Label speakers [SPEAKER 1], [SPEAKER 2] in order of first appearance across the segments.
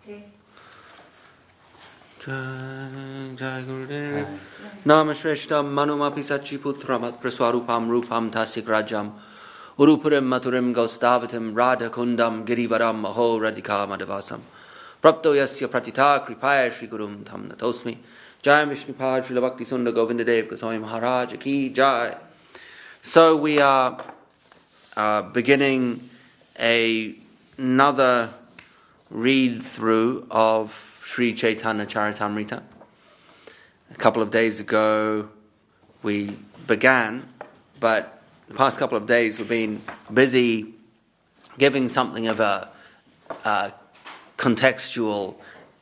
[SPEAKER 1] Jai Gurudev. Namashreshtam Manumapi Sachiputramat Praswarupam Rupam Tasik Rajam Urupurim Maturim Gaustavatim Radha Kundam Girivaram Maho Radhika Madhavasam Prapto Yasya Pratita Kripaya Shri Gurum Tam Natosmi Jai Vishnupad Srila Bhakti Sunda Govinda Dev Goswami Maharaj Ki Jai. So we are beginning another read through of Sri Chaitanya Charitamrita. A couple of days ago we began, but the past couple of days we've been busy giving something of a contextual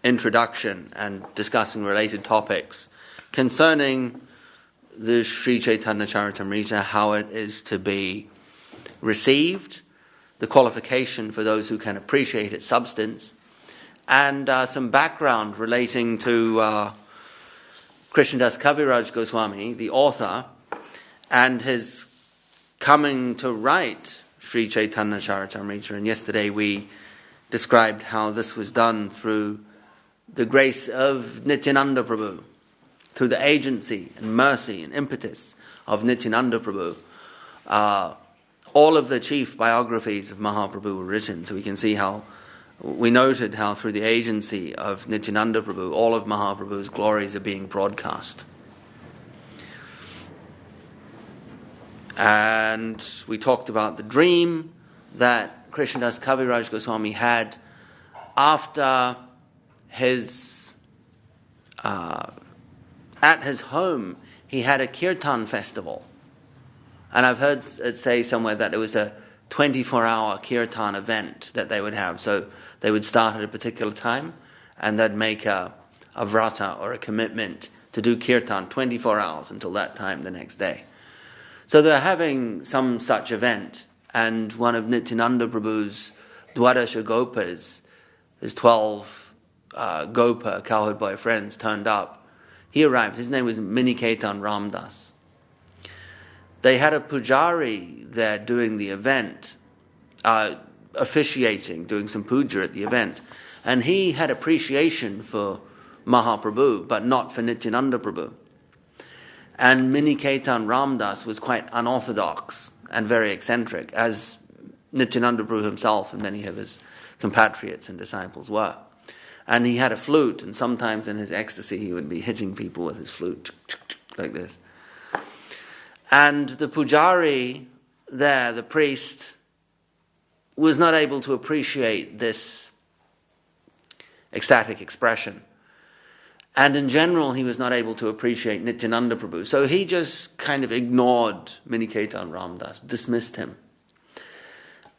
[SPEAKER 1] introduction and discussing related topics concerning the Sri Chaitanya Charitamrita, how it is to be received, the qualification for those who can appreciate its substance, and some background relating to Krishnadas Kaviraj Goswami, the author, and his coming to write Sri Chaitanya Charitamrita. And yesterday we described how this was done through the grace of Nityananda Prabhu, through the agency and mercy and impetus of Nityananda Prabhu. All of the chief biographies of Mahaprabhu were written, so we can see how we noted how through the agency of Nityananda Prabhu, all of Mahaprabhu's glories are being broadcast. And we talked about the dream that Krishnadas Kaviraj Goswami had after his, at his home, he had a kirtan festival. And I've heard it say somewhere that it was a 24-hour kirtan event that they would have. So they would start at a particular time and they'd make a vrata or a commitment to do kirtan 24 hours until that time the next day. So they're having some such event, and one of Nityananda Prabhu's Dwadasha Gopas, his 12 Gopa cowherd boy friends, turned up. He arrived. His name was Miniketan Ramdas. They had a pujari there doing the event, officiating, doing some puja at the event. And he had appreciation for Mahaprabhu, but not for Nityananda Prabhu. And Miniketan Ramdas was quite unorthodox and very eccentric, as Nityananda Prabhu himself and many of his compatriots and disciples were. And he had a flute, and sometimes in his ecstasy he would be hitting people with his flute, like this. And the pujari there, the priest, was not able to appreciate this ecstatic expression. And in general, he was not able to appreciate Nityananda Prabhu. So he just kind of ignored Miniketan Ramdas, dismissed him.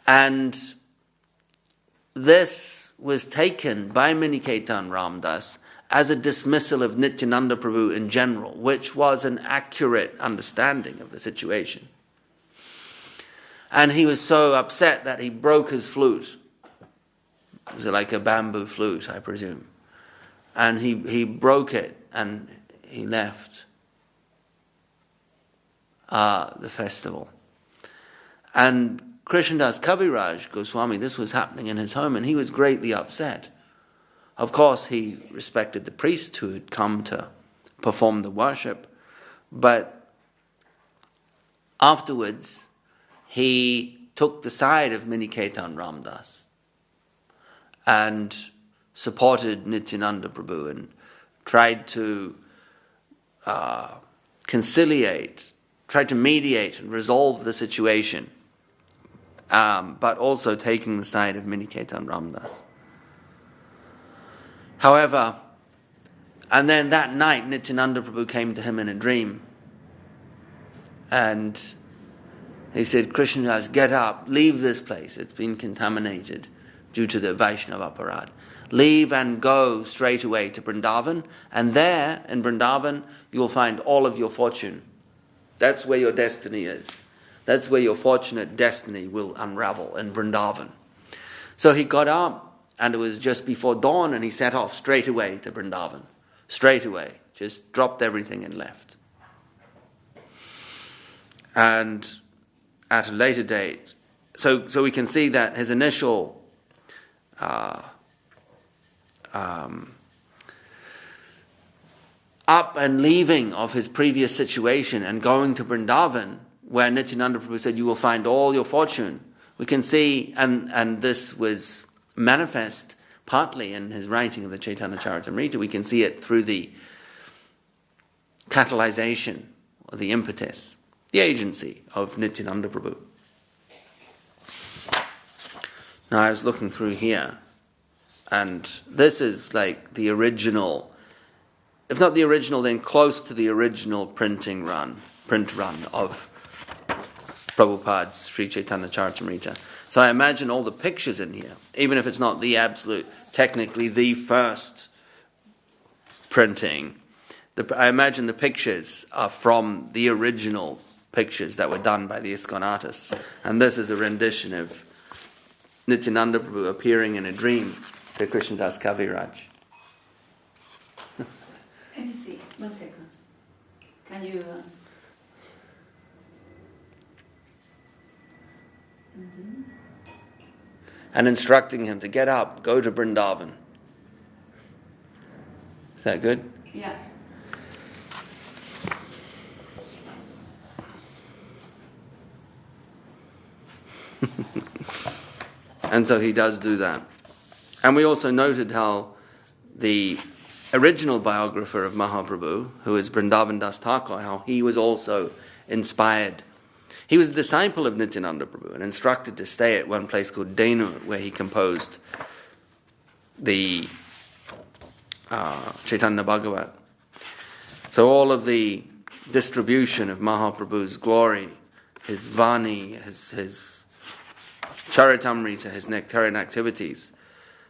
[SPEAKER 1] And this was taken by Miniketan Ramdas as a dismissal of Nityananda Prabhu in general, which was an accurate understanding of the situation. And he was so upset that he broke his flute. It was like a bamboo flute, I presume. And he broke it and he left the festival. And Krishnadas Kaviraj Goswami, this was happening in his home, and he was greatly upset. Of course, he respected the priest who had come to perform the worship, but afterwards he took the side of Miniketan Ramdas and supported Nityananda Prabhu and tried to conciliate, tried to mediate and resolve the situation, but also taking the side of Miniketan Ramdas. However, and then that night Nityananda Prabhu came to him in a dream, and he said, Krishnadas, get up, leave this place, it's been contaminated due to the Vaishnava aparad. Leave and go straight away to Vrindavan, and there in Vrindavan you'll find all of your fortune. That's where your destiny is. That's where your fortunate destiny will unravel, in Vrindavan. So he got up, and it was just before dawn, and he set off straight away to Vrindavan. Straight away. Just dropped everything and left. And at a later date, so we can see that his initial up and leaving of his previous situation and going to Vrindavan, where Nityananda Prabhu said, "You will find all your fortune." We can see, and this was manifest partly in his writing of the Chaitanya Charitamrita. We can see it through the catalyzation, or the impetus, the agency of Nityananda Prabhu. Now I was looking through here, and this is like the original, if not the original, then close to the original print run of Prabhupada's Sri Chaitanya Charitamrita. So I imagine all the pictures in here, even if it's not the absolute, technically the first printing, I imagine the pictures are from the original pictures that were done by the ISKCON artists. And this is a rendition of Nityananda Prabhu appearing in a dream to Krishnadas Kaviraj.
[SPEAKER 2] Let me see, 1 second. Can you...
[SPEAKER 1] And instructing him to get up, go to Vrindavan. Is that good?
[SPEAKER 2] Yeah.
[SPEAKER 1] And so he does do that. And we also noted how the original biographer of Mahaprabhu, who is Vrindavan Das Thakur, how he was also inspired. He was a disciple of Nityananda Prabhu and instructed to stay at one place called Denu, where he composed the Chaitanya Bhagavat. So all of the distribution of Mahaprabhu's glory, his Vani, his Charitamrita, his nectarian activities,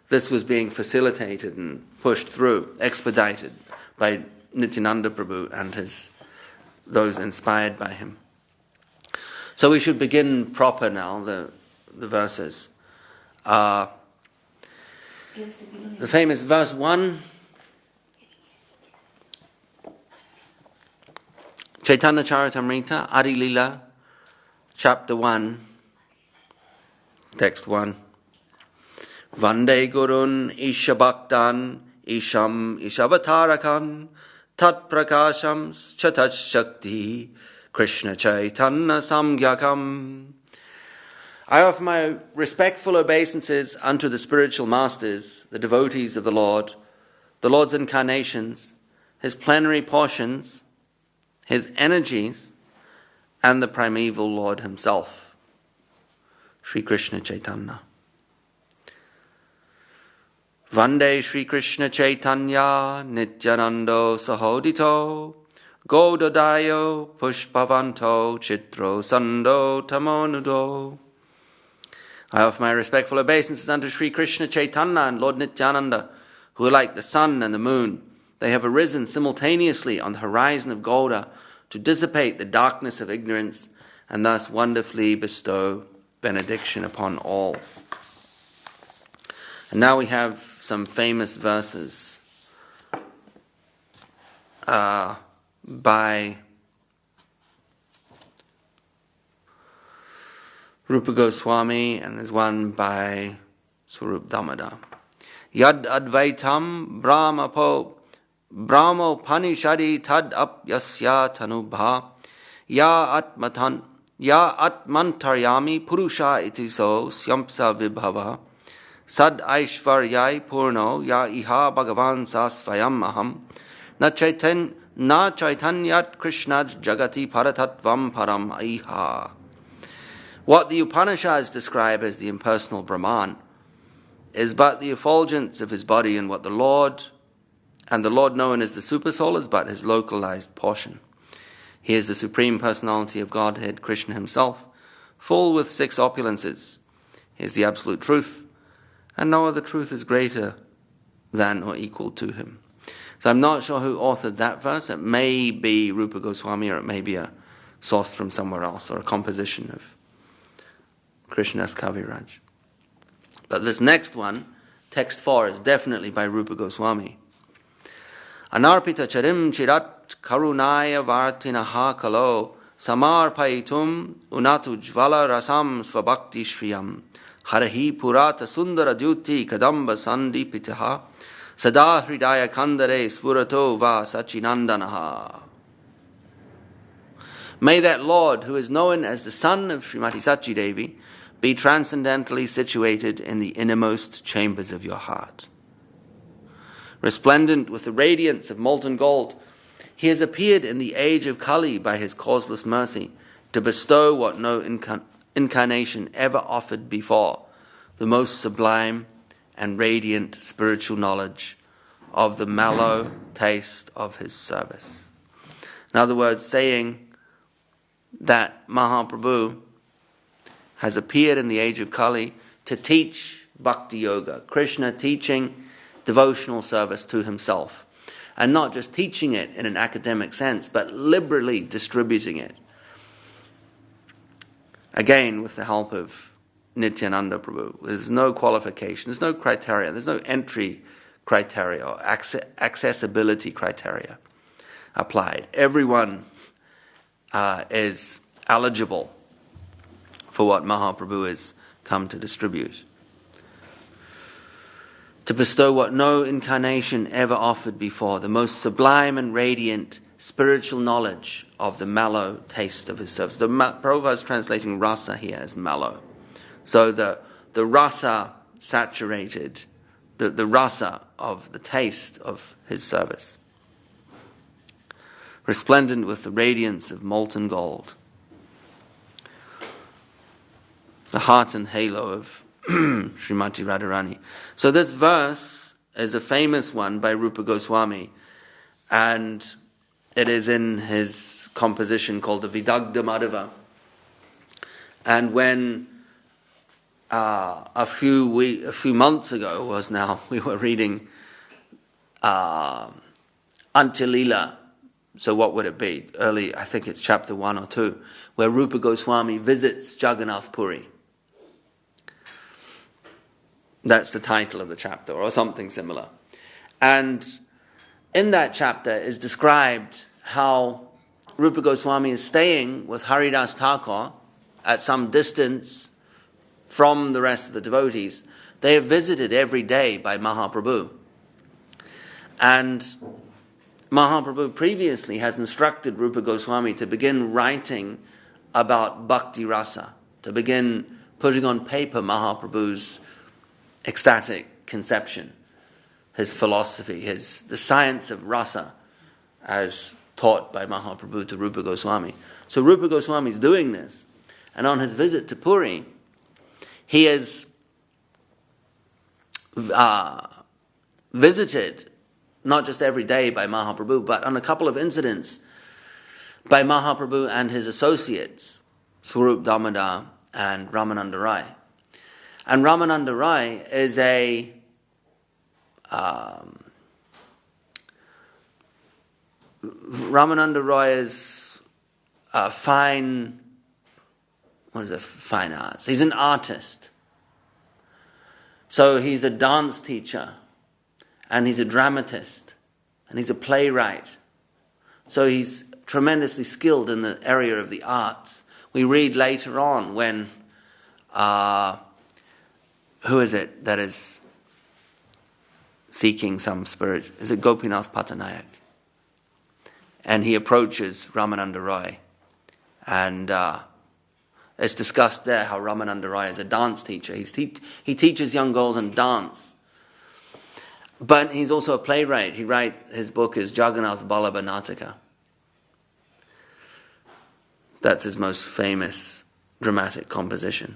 [SPEAKER 1] this was being facilitated and pushed through, expedited by Nityananda Prabhu and those inspired by him. So we should begin proper now, the verses. The famous verse 1, Chaitanya Charitamrita, Adi Lila, chapter 1, text 1. Vande Gurun Isha Bhaktan Isham Ishavatarakan Tat Prakasham Chatat Shakti Krishna Chaitanya Samgyakam. I offer my respectful obeisances unto the spiritual masters, the devotees of the Lord's incarnations, his plenary portions, his energies, and the primeval Lord himself, Sri Krishna Chaitanya. Vande Sri Krishna Chaitanya Nityanando Sahodito Gododayo Pushpavanto Chitro Sando Tamonudo. I offer my respectful obeisances unto Sri Krishna Chaitanya and Lord Nityananda, who are like the sun and the moon. They have arisen simultaneously on the horizon of Gauda to dissipate the darkness of ignorance and thus wonderfully bestow benediction upon all. And now we have some famous verses by Rupa Goswami, and there's one by Swarup Damodar. Yad Advaitam Brahmo Panishadi Tad Apyasya Tanubha Ya Atmantaryami Purusha Itiso Syamsa Vibhava Sad Aishvaryai Purno Ya Iha Bhagavan Sasvayam Aham Na Chaitanyat Krishnaj Jagati Paratatvam Param Aiha. What the Upanishads describe as the impersonal Brahman is but the effulgence of his body, and what the Lord known as the Supersoul is but his localized portion. He is the Supreme Personality of Godhead, Krishna himself, full with 6 opulences. He is the Absolute Truth, and no other truth is greater than or equal to him. So I'm not sure who authored that verse. It may be Rupa Goswami, or it may be a source from somewhere else, or a composition of Krishnadas Kaviraj. But this next one, text 4, is definitely by Rupa Goswami. Anarpita charim chirat karunaya vartinaha kalo samarpaitum unatu jvala rasam svabhakti shriyam harahi purata sundara dyuti kadamba sandipitaha Sada hridaya kandare spurato va sachinandanaha. May that Lord, who is known as the son of Srimati Sachi Devi, be transcendently situated in the innermost chambers of your heart. Resplendent with the radiance of molten gold, he has appeared in the age of Kali by his causeless mercy to bestow what no incarnation ever offered before, the most sublime and radiant spiritual knowledge of the mellow taste of his service. In other words, saying that Mahaprabhu has appeared in the age of Kali to teach Bhakti Yoga, Krishna teaching devotional service to himself, and not just teaching it in an academic sense, but liberally distributing it. Again, with the help of Nityananda Prabhu. There's no qualification, there's no criteria, there's no entry criteria or accessibility criteria applied. Everyone is eligible for what Mahaprabhu has come to distribute. To bestow what no incarnation ever offered before, the most sublime and radiant spiritual knowledge of the mellow taste of his service. Prabhupada is translating rasa here as mellow. So the rasa saturated, the rasa of the taste of his service. Resplendent with the radiance of molten gold. The heart and halo of Srimati Radharani. So this verse is a famous one by Rupa Goswami, and it is in his composition called the Vidagdha Madhava. And when a few months ago was now, we were reading Antilila. So what would it be? Early, I think it's chapter 1 or 2, where Rupa Goswami visits Jagannath Puri. That's the title of the chapter, or something similar. And in that chapter is described how Rupa Goswami is staying with Haridas Thakur at some distance from the rest of the devotees. They are visited every day by Mahaprabhu. And Mahaprabhu previously has instructed Rupa Goswami to begin writing about Bhakti Rasa, to begin putting on paper Mahaprabhu's ecstatic conception, his philosophy, the science of rasa as taught by Mahaprabhu to Rupa Goswami. So Rupa Goswami is doing this, and on his visit to Puri, he is visited not just every day by Mahaprabhu, but on a couple of incidents by Mahaprabhu and his associates, Swarup Damodar and Ramananda Rai. And Ramananda Rai is fine. What is it? Fine arts. He's an artist. So he's a dance teacher, and he's a dramatist, and he's a playwright. So he's tremendously skilled in the area of the arts. We read later on when who is it that is seeking some spirit? Is it Gopinath Patanayak? And he approaches Ramananda Rai. And it's discussed there how Ramananda Rai is a dance teacher. He teaches young girls in dance. But he's also a playwright. His book is Jagannath Ballabha Nataka. That's his most famous dramatic composition.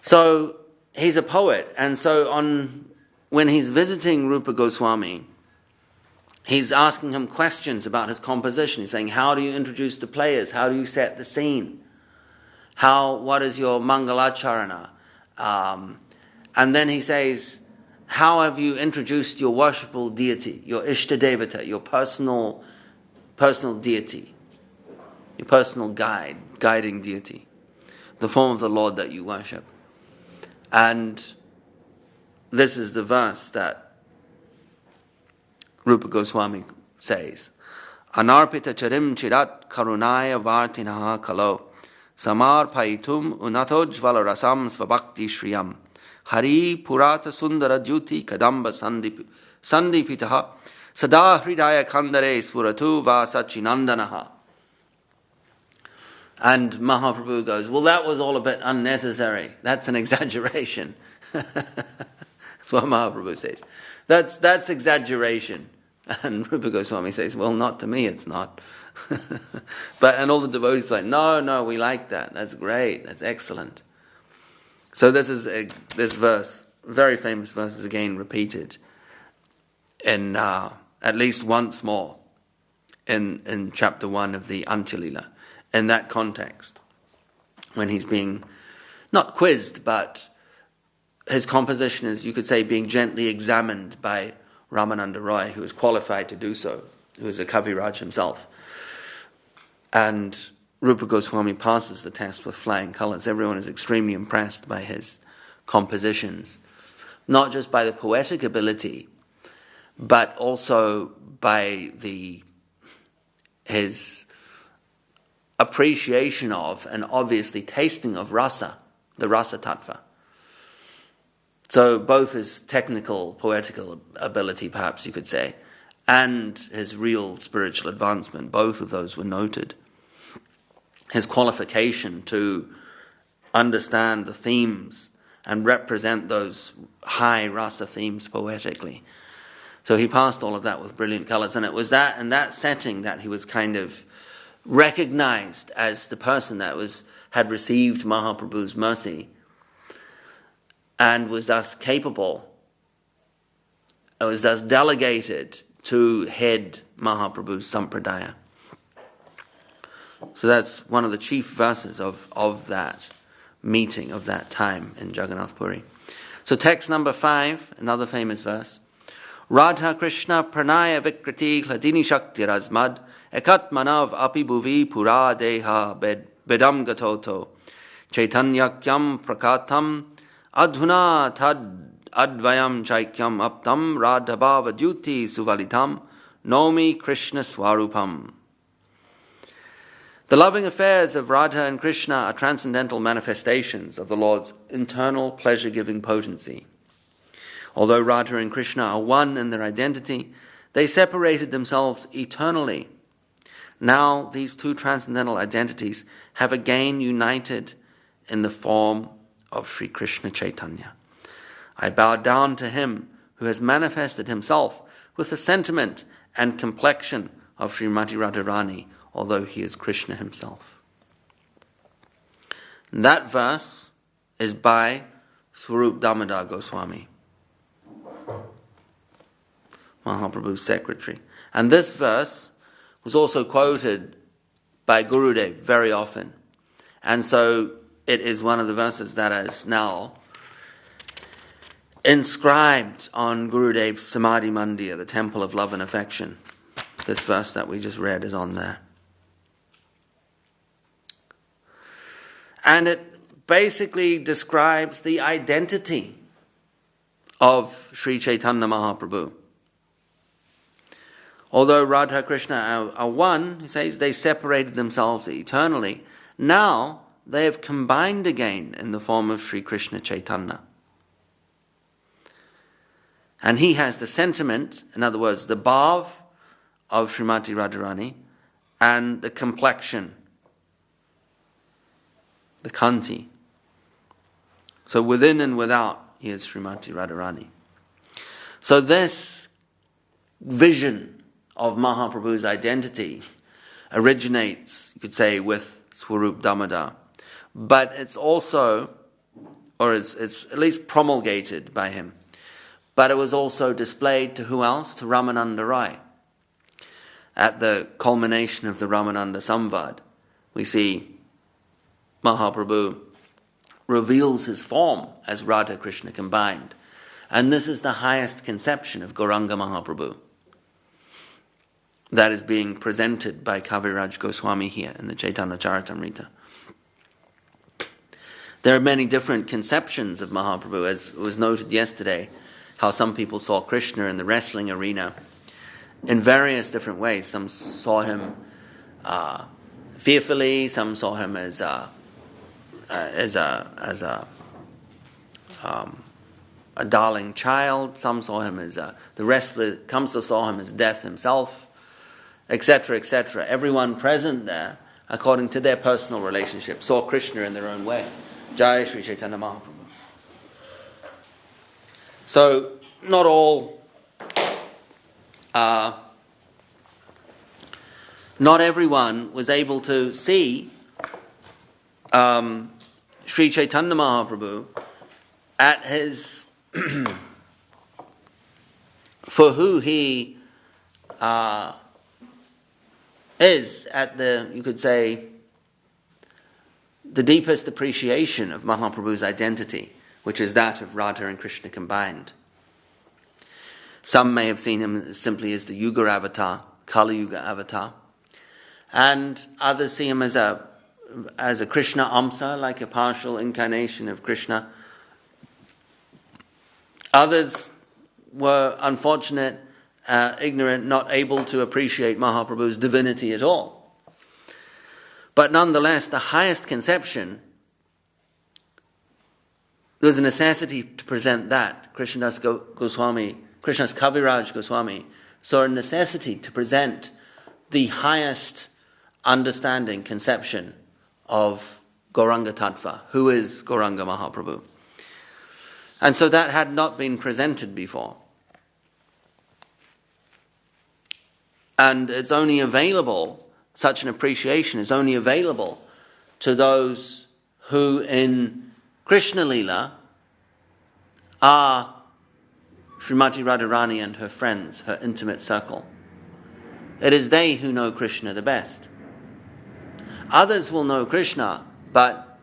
[SPEAKER 1] So he's a poet, and so when he's visiting Rupa Goswami, he's asking him questions about his composition. He's saying, how do you introduce the players? How do you set the scene? What is your Mangalacharana? And then he says, how have you introduced your worshipful deity, your Ishta Devata, your personal deity, your personal guiding deity, the form of the Lord that you worship? And this is the verse that Rupa Goswami says, Anarpita charim chirat karunaya vartinaha kalo samarpaitum unatoj valarasam svabhakti shriyam Hari Purata Sundara Jyoti Kadamba Sandipitaha Sada Hridaya Kandare Spuratu Va Sachinandanaha. And Mahaprabhu goes, well, that was all a bit unnecessary. That's an exaggeration. That's what Mahaprabhu says. That's exaggeration. And Rupa Goswami says, well, not to me, it's not. And all the devotees are like, no, we like that. That's great. That's excellent. So this verse, very famous verse, is again repeated in at least once more in chapter 1 of the Antya-lila, in that context, when he's being not quizzed, but his composition is, you could say, being gently examined by Ramananda Roy, who is qualified to do so, who is a Kaviraj himself. And Rupa Goswami passes the test with flying colours. Everyone is extremely impressed by his compositions, not just by the poetic ability, but also by his appreciation of and obviously tasting of rasa, the rasa tattva. So both his technical, poetical ability, perhaps you could say, and his real spiritual advancement, both of those were noted. His qualification to understand the themes and represent those high rasa themes poetically. So he passed all of that with brilliant colours, and it was that in that setting that he was kind of recognized as the person that had received Mahaprabhu's mercy and was thus capable, was thus delegated to head Mahaprabhu's Sampradaya. So that's one of the chief verses of that meeting, of that time in Jagannath Puri. So text number 5, another famous verse. Radha Krishna pranaya vikriti hladini shakti razmad ekat manav api bhuvi pura deha bedam gatoto Chaitanya prakatam adhuna tad advayam chaikyam aptam radhabhava dyuti suvalitam nomi Krishna swarupam. The loving affairs of Radha and Krishna are transcendental manifestations of the Lord's internal pleasure-giving potency. Although Radha and Krishna are one in their identity, they separated themselves eternally. Now these two transcendental identities have again united in the form of Sri Krishna Chaitanya. I bow down to him who has manifested himself with the sentiment and complexion of Srimati Radharani, although he is Krishna himself. And that verse is by Swarup Damodar Goswami, Mahaprabhu's secretary. And this verse was also quoted by Gurudev very often. And so it is one of the verses that is now inscribed on Gurudev's Samadhi Mandir, the Temple of Love and Affection. This verse that we just read is on there. And it basically describes the identity of Sri Chaitanya Mahaprabhu. Although Radha Krishna are one, he says they separated themselves eternally. Now they have combined again in the form of Sri Krishna Chaitanya. And he has the sentiment, in other words, the bhav of Srimati Radharani, and the complexion, the kanti. So within and without, he is Srimati Radharani. So this vision of Mahaprabhu's identity originates, you could say, with Swarup Damodar. But it's also, or it's at least promulgated by him. But it was also displayed to who else? To Ramananda Rai. At the culmination of the Ramananda Samvad, we see Mahaprabhu reveals his form as Radha Krishna combined. And this is the highest conception of Gauranga Mahaprabhu that is being presented by Kaviraj Goswami here in the Chaitanya Charitamrita. There are many different conceptions of Mahaprabhu, as was noted yesterday, how some people saw Krishna in the wrestling arena in various different ways. Some saw him fearfully, some saw him as a darling child. Some saw him as the wrestler. Kamsa saw him as death himself, etc., etc. Everyone present there, according to their personal relationship, saw Krishna in their own way. Jai Sri Chaitanya Mahaprabhu. So, not all, not everyone was able to see Sri Chaitanya Mahaprabhu at his, for who he is, at the, you could say, the deepest appreciation of Mahaprabhu's identity, which is that of Radha and Krishna combined. Some may have seen him simply as the Yuga avatar, Kali Yuga avatar, and others see him as a Krishna Amsa, like a partial incarnation of Krishna. Others were unfortunate, ignorant, not able to appreciate Mahaprabhu's divinity at all. But nonetheless, the highest conception, there was a necessity to present that. Krishnadas Kaviraj Goswami saw a necessity to present the highest understanding, conception of Gauranga Tattva, who is Gauranga Mahaprabhu. And so that had not been presented before. And it's only available, such an appreciation is only available to those who in Krishna Lila are Srimati Radharani and her friends, her intimate circle. It is they who know Krishna the best. Others will know Krishna, but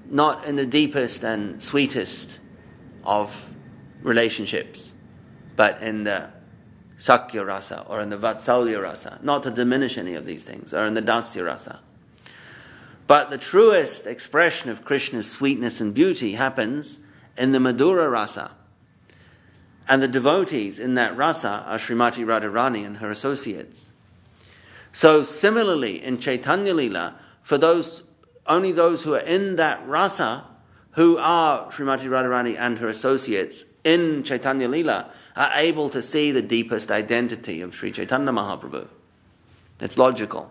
[SPEAKER 1] not in the deepest and sweetest of relationships, but in the Sakya Rasa or in the Vatsalya Rasa, not to diminish any of these things, or in the Dasya Rasa. But the truest expression of Krishna's sweetness and beauty happens in the Madhura Rasa. And the devotees in that rasa are Srimati Radharani and her associates. So similarly, in Chaitanya Lila, for only those who are in that rasa, who are Srimati Radharani and her associates in Chaitanya Lila, are able to see the deepest identity of Sri Chaitanya Mahaprabhu. It's logical.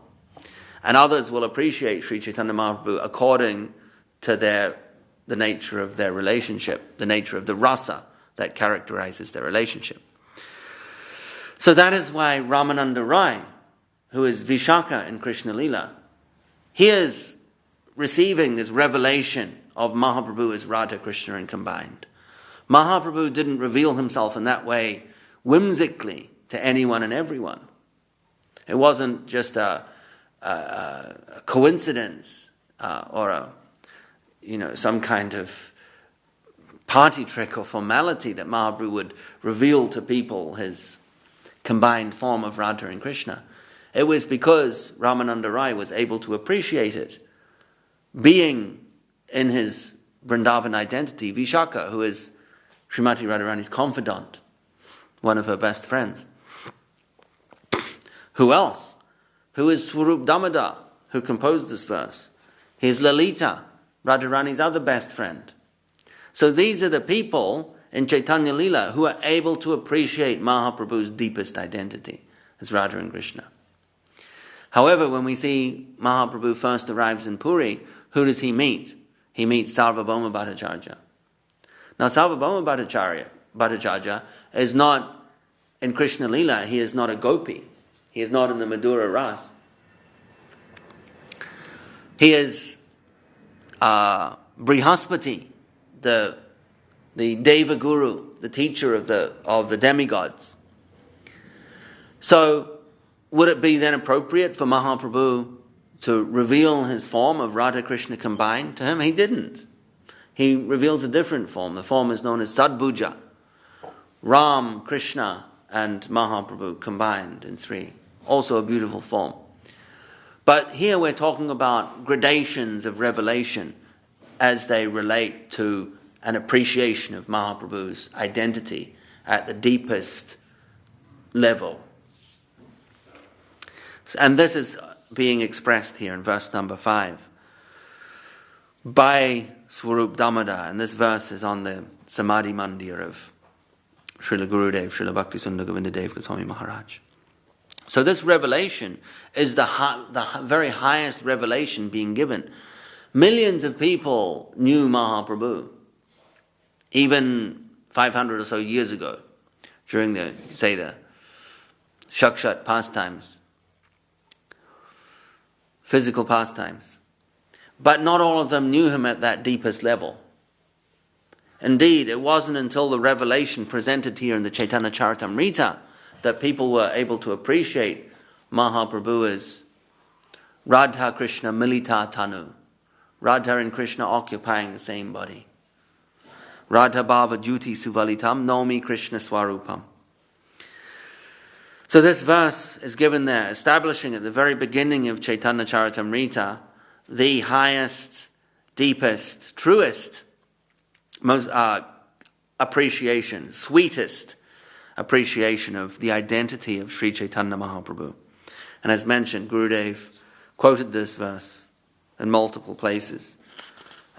[SPEAKER 1] And others will appreciate Sri Chaitanya Mahaprabhu according to the nature of their relationship, the nature of the rasa that characterizes their relationship. So that is why Ramananda Rai, who is Vishaka in Krishna Lila, he is receiving this revelation of Mahaprabhu as Radha Krishna and combined. Mahaprabhu didn't reveal himself in that way whimsically to anyone and everyone. It wasn't just a coincidence or some kind of party trick or formality that Mahaprabhu would reveal to people his combined form of Radha and Krishna. It was because Ramananda Rai was able to appreciate it, being in his Vrindavan identity, Vishaka, who is Srimati Radharani's confidant, one of her best friends. Who else? Who is Swarup Damodar, who composed this verse? He is Lalita, Radharani's other best friend. So these are the people in Chaitanya Lila who are able to appreciate Mahaprabhu's deepest identity as Radha and Krishna. However, when we see Mahaprabhu first arrives in Puri, who does he meet? He meets Sarvabhauma Bhattacharya. Now Sarvabhauma Bhattacharya is not in Krishna Lila, he is not a gopi. He is not in the Madhura Ras. He is Brihaspati, the Deva Guru, the teacher of the demigods. So, would it be then appropriate for Mahaprabhu to reveal his form of Radha Krishna combined to him? He didn't. He reveals a different form. The form is known as Sadbhuja. Ram, Krishna, and Mahaprabhu combined in three. Also a beautiful form. But here we're talking about gradations of revelation as they relate to an appreciation of Mahaprabhu's identity at the deepest level. And this is being expressed here in verse number 5 by Swarup Damodar, and this verse is on the Samadhi Mandir of Srila Gurudev, Srila Bhakti Sundar Govinda Dev Goswami Maharaj. So this revelation is the very highest revelation being given. Millions of people knew Mahaprabhu, even 500 or so years ago, during the Shakshat pastimes, physical pastimes. But not all of them knew him at that deepest level. Indeed, it wasn't until the revelation presented here in the Chaitanya Charitamrita that people were able to appreciate Mahaprabhu as Radha Krishna Milita Tanu. Radha and Krishna occupying the same body. Radha Bhava Jyoti Suvalitam Naumi Krishna Swarupam. So this verse is given there, establishing at the very beginning of Chaitanya Charitamrita the highest, deepest, truest, most appreciation, sweetest appreciation of the identity of Sri Chaitanya Mahaprabhu. And as mentioned, Gurudev quoted this verse in multiple places.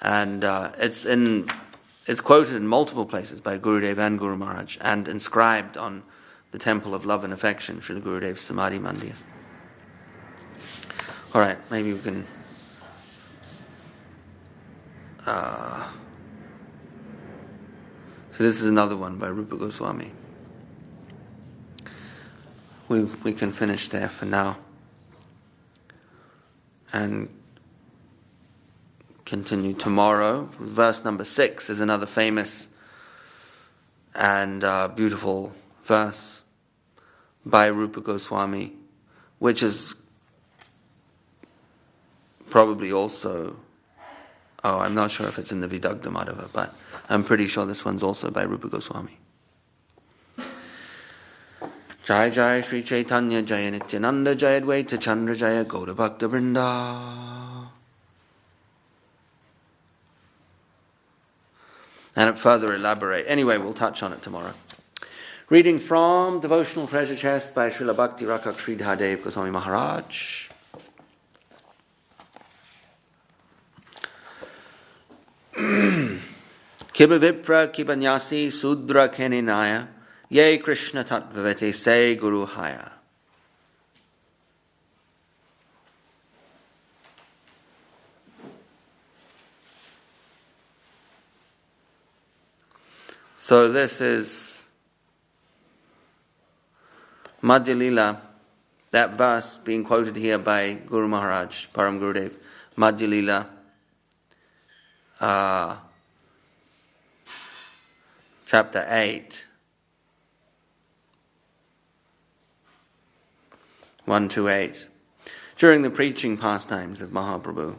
[SPEAKER 1] And it's quoted in multiple places by Gurudev and Guru Maharaj and inscribed on the Temple of Love and Affection, Srila Gurudev's Samadhi Mandir. All right, maybe we can... So this is another one by Rupa Goswami. We can finish there for now and continue tomorrow. Verse number 6 is another famous and beautiful verse by Rupa Goswami, which is probably also, I'm not sure if it's in the Vidagdha Madhava, but I'm pretty sure this one's also by Rupa Goswami. Jai Jai Sri Chaitanya Jaya Nityananda Jaya Advaita Chandra Jaya Gaura Bhakta Vrinda. And it further elaborate. Anyway, we'll touch on it tomorrow. Reading from Devotional Treasure Chest by Srila Bhakti Rakak Sridhar Dev Goswami Maharaj. Kiba Vipra Kiba Nyasi Sudra Keninaya Ye Krishna Tattvavete Se Guru Haya. So this is Madhya Lila, that verse being quoted here by Guru Maharaj, Param Gurudev, Madhya Lila, chapter 8, 1 to 8, during the preaching pastimes of Mahaprabhu.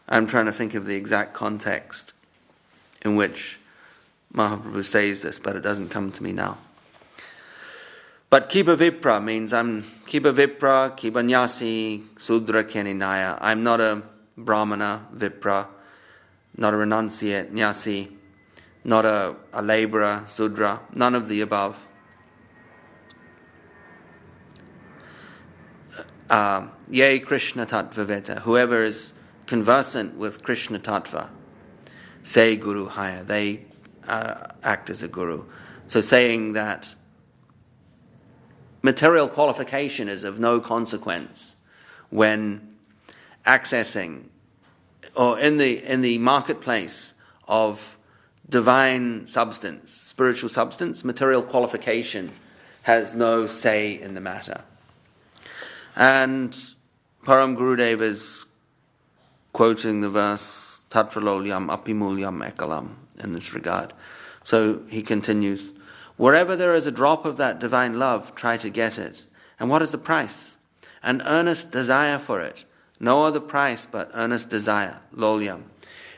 [SPEAKER 1] I'm trying to think of the exact context in which Mahaprabhu says this, but it doesn't come to me now. But Kiba Vipra means Kiba Vipra, Kiba Nyasi, Sudra Keninaya. I'm not a Brahmana, Vipra, not a renunciate, Nyasi, not a laborer, Sudra, none of the above. Ye Krishna Tattvaveta, whoever is conversant with Krishna Tattva, say Guru Haya, they act as a guru. So saying that material qualification is of no consequence when accessing or in the marketplace of divine substance, spiritual substance, material qualification has no say in the matter. And Param Gurudev is quoting the verse Tatralolyam apimulyam ekalam in this regard. So he continues, wherever there is a drop of that divine love, try to get it. And what is the price? An earnest desire for it. No other price but earnest desire, lolyam.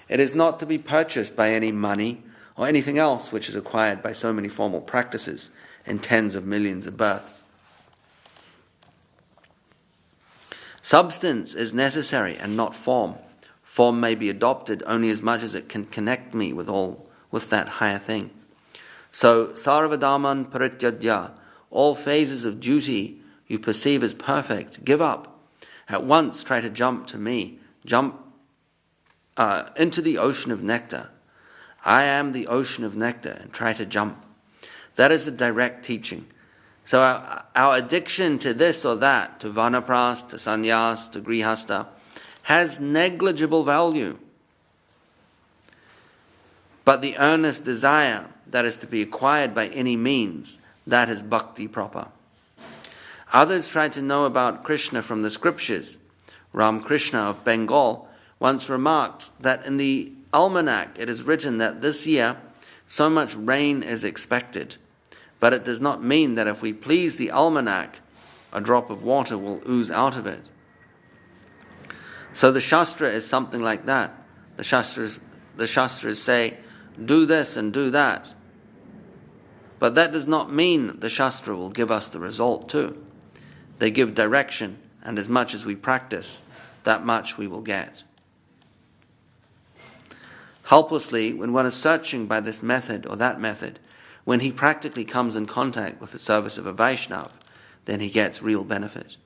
[SPEAKER 1] It is not to be purchased by any money or anything else which is acquired by so many formal practices in tens of millions of births. Substance is necessary and not form. Form may be adopted only as much as it can connect me with that higher thing. So, sarvadaman parityadya, all phases of duty you perceive as perfect, give up. At once try to jump to me, jump into the ocean of nectar. I am the ocean of nectar, and try to jump. That is the direct teaching. So our addiction to this or that, to vanapras, to sannyas, to grihasta, has negligible value. But the earnest desire that is to be acquired by any means, that is bhakti proper. Others try to know about Krishna from the scriptures. Ram Krishna of Bengal once remarked that in the almanac it is written that this year so much rain is expected. But it does not mean that if we please the almanac, a drop of water will ooze out of it. So the Shastra is something like that. The Shastras say, do this and do that. But that does not mean the Shastra will give us the result too. They give direction, and as much as we practice, that much we will get. Helplessly, when one is searching by this method or that method, when he practically comes in contact with the service of a Vaishnava, then he gets real benefit.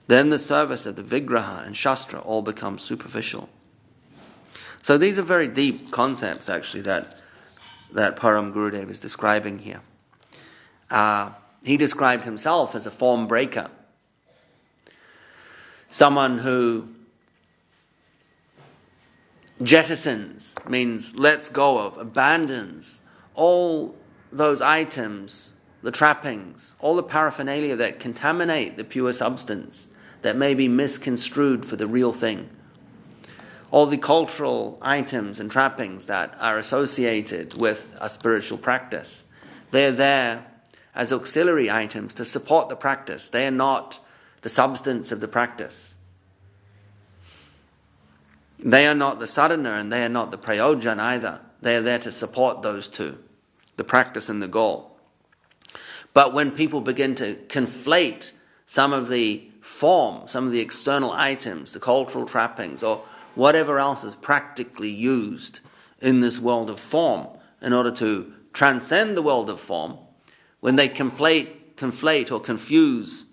[SPEAKER 1] Then the service of the Vigraha and Shastra all becomes superficial. So these are very deep concepts, actually, that Param Gurudev is describing here. He described himself as a form breaker. Someone who jettisons, means lets go of, abandons all those items, the trappings, all the paraphernalia that contaminate the pure substance, that may be misconstrued for the real thing. All the cultural items and trappings that are associated with a spiritual practice. They are there as auxiliary items to support the practice. They are not the substance of the practice. They are not the sadhana and they are not the prayojan either. They are there to support those two, the practice and the goal. But when people begin to conflate some of the form, some of the external items, the cultural trappings, or whatever else is practically used in this world of form in order to transcend the world of form, when they conflate or confuse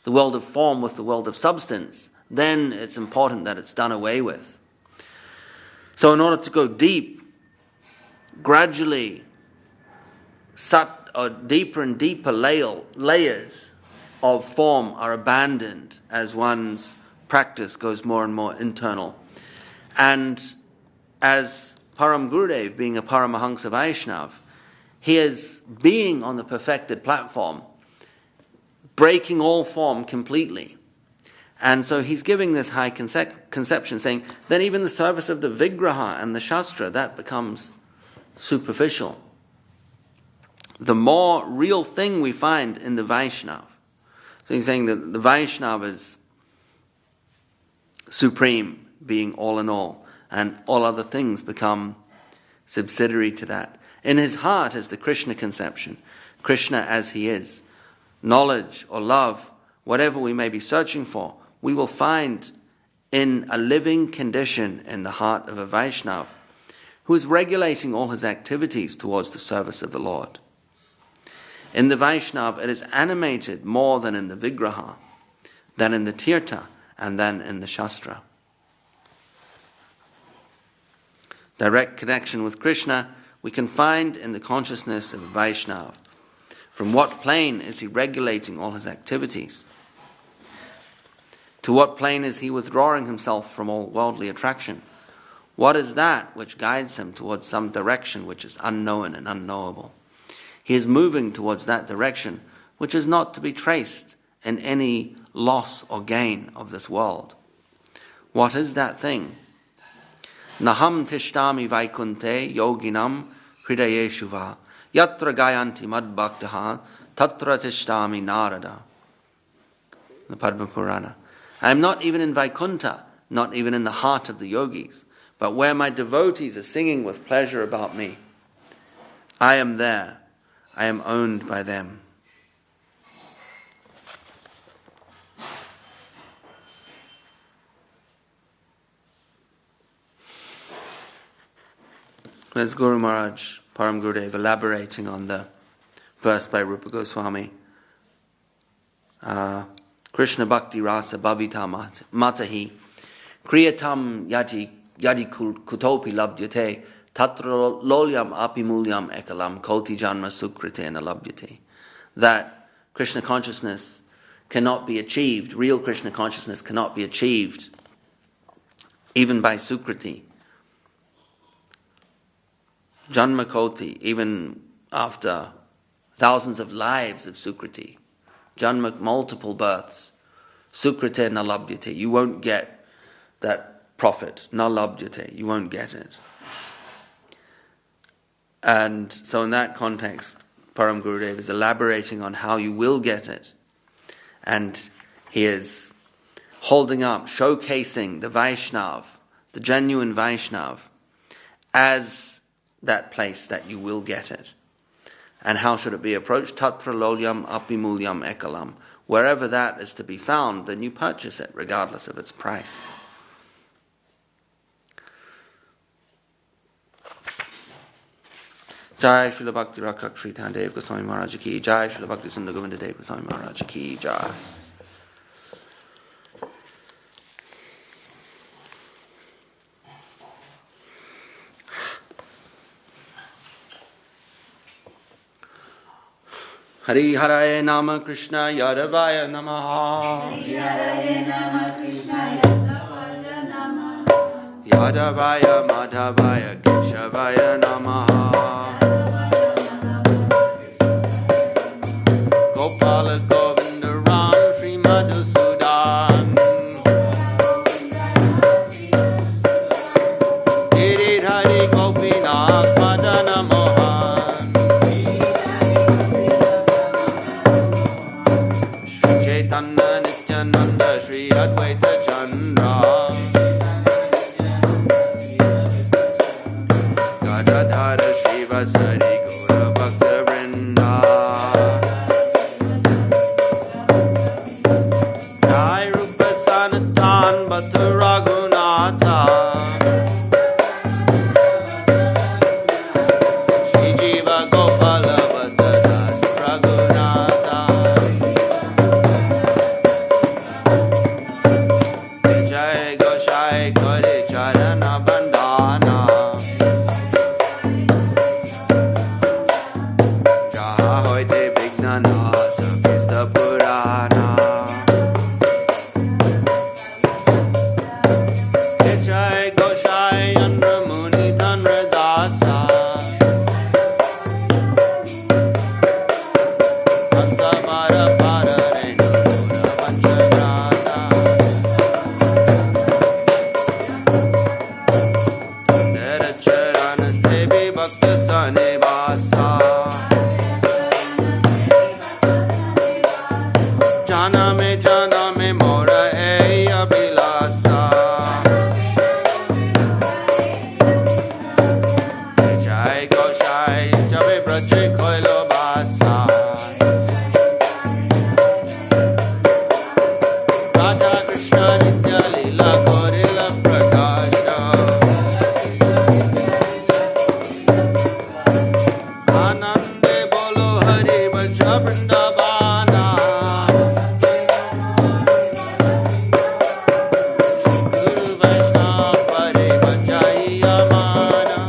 [SPEAKER 1] the world of form with the world of substance, then it's important that it's done away with. So in order to go deep, gradually, deeper and deeper layers of form are abandoned as one's practice goes more and more internal. And as Param Gurudev, being a Paramahansa Vaishnav, he is being on the perfected platform, breaking all form completely. And so he's giving this high conception, saying, then even the service of the Vigraha and the Shastra, that becomes superficial. The more real thing we find in the Vaishnava. So he's saying that the Vaishnava is supreme, being all in all, and all other things become subsidiary to that. In his heart is the Krishna conception, Krishna as he is. Knowledge or love, whatever we may be searching for, we will find in a living condition in the heart of a Vaishnava who is regulating all his activities towards the service of the Lord. In the Vaishnava, it is animated more than in the Vigraha, than in the Tirtha, and than in the Shastra. Direct connection with Krishna we can find in the consciousness of a Vaishnava. From what plane is he regulating all his activities? To what plane is he withdrawing himself from all worldly attraction? What is that which guides him towards some direction which is unknown and unknowable? He is moving towards that direction which is not to be traced in any loss or gain of this world. What is that thing? Naham tishtami vaikunte yoginam hridayeshuva yatra gayanti mad bhaktaha tatra tishtami narada. The Padma Purana. I am not even in Vaikuntha, not even in the heart of the yogis, but where my devotees are singing with pleasure about me. I am there. I am owned by them. There's Guru Maharaj, Param Gurudev, elaborating on the verse by Rupa Goswami. Krishna Bhakti Rasa Bhavita Matahi Kriyatam Yadi Kutopi Labdyate Tatra lolyam apimulyam ekalam koti janma sukritena labhyate. That Krishna consciousness cannot be achieved, real Krishna consciousness cannot be achieved even by sukriti. Janma koti, even after thousands of lives of sukriti. Janma, multiple births. Sukrite na labhyate. You won't get that profit. Na labhyate. You won't get it. And so in that context, Param Gurudev is elaborating on how you will get it. And he is holding up, showcasing the Vaishnav, the genuine Vaishnav, as that place that you will get it. And how should it be approached? Tatra lolyam apimulyam ekalam. Wherever that is to be found, then you purchase it, regardless of its price. Jai Srila Bhakti Rakshak Sri Dev Goswami Maharaj Ki Jai, Srila Bhakti Sundar Govinda Dev Goswami Maharaj Ki Jai. Hari Haraye Nama Krishna Yadavaya Namaha.
[SPEAKER 2] Hari Haraye Nama Krishna Yadavaya Namaha.
[SPEAKER 1] Yadavaya Madhavaya Keshavaya Namaha. Gopala Govinda Ram Sri Madhusudan. Giridhari Gopinath Madana Mohan. Shri Chaitanya Nityananda Shri Advaita Chandra. Gadadhara Shiva Sari Gaura Bhakta Vrinda. Jai Rupa Sanatan Bhatta Raghunatha. Shri Jiva Gopala Bhatta Das Raghunatha. Jai Goshai Kare Charana Bandhana. Jaha Hoite Vignana Sakista Purana. Jai Goshai Andra Muni Tanra Dasa. Hansa Mara Para Renura Panchagrasa. Nera Charana Sevi Bhakta Sanivasa. Jana me mora ei abhilasa. Jai Goshai Jabe Braje Koilo Basa. Radha Krishna Nitya Lila Gorila Prakasha. Anande Bolo Hari Bhaja Vrindavana. Guru Vaishnava Pare Bhajaiya Mana.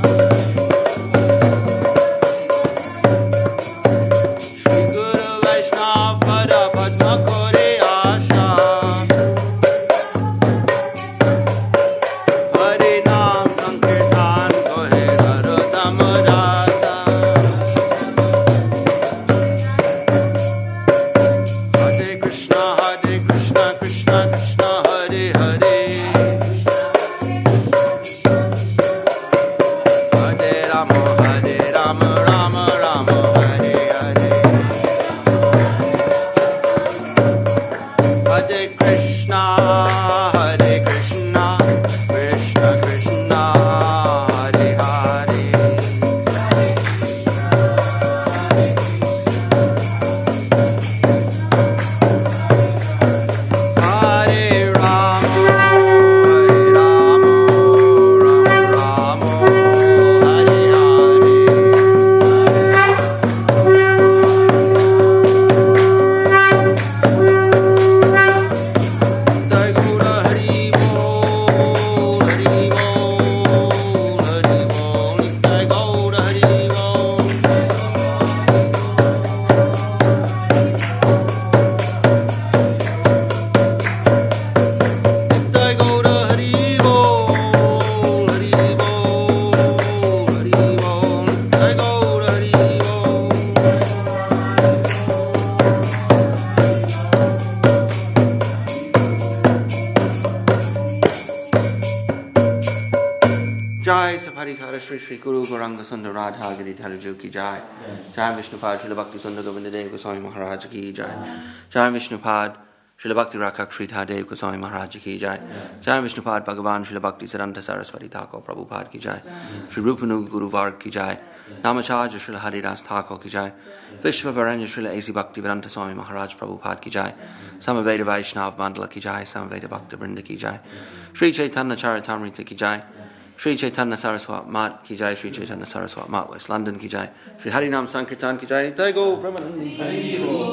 [SPEAKER 1] Shri Guru Vaishnava Para Bhajma Kore Asha. Hari Naam Sankirtan Kohe Garutam Rasa. Shri Shri Guru Gauranga Sundar Radha Giridhar Ju ki jai. Jai Vishnupad Srila Bhakti Sundar Govinda Dev Goswami Maharaj ki jai. Jai Vishnupad Srila Bhakti Rakha Sridhar Dev Goswami Maharaj ki jai. Jai Vishnupad Bhagavan Srila Bhakti Siddhanta Saraswati Thakur Prabhupada ki jai. Shri Rupanu Guru Varg ki jai. Namacharya Srila Haridas Thakur ki jai. Vishwavaranya Srila A.C. Bhakti Vedanta Swami Maharaj Prabhupada ki jai. Samaveda Vaishnav Mandala ki jai. Samaveda Bhakta Vrinda ki jai. Sri Chaitanya Charitamrita ki jai. Sri Chaitanya Saraswat Mat ki jai. Sri Chaitanya Saraswat Mat West London ki jai. Sri Harinam Sankirtan ki jai. Nitai Go Brahmanandi.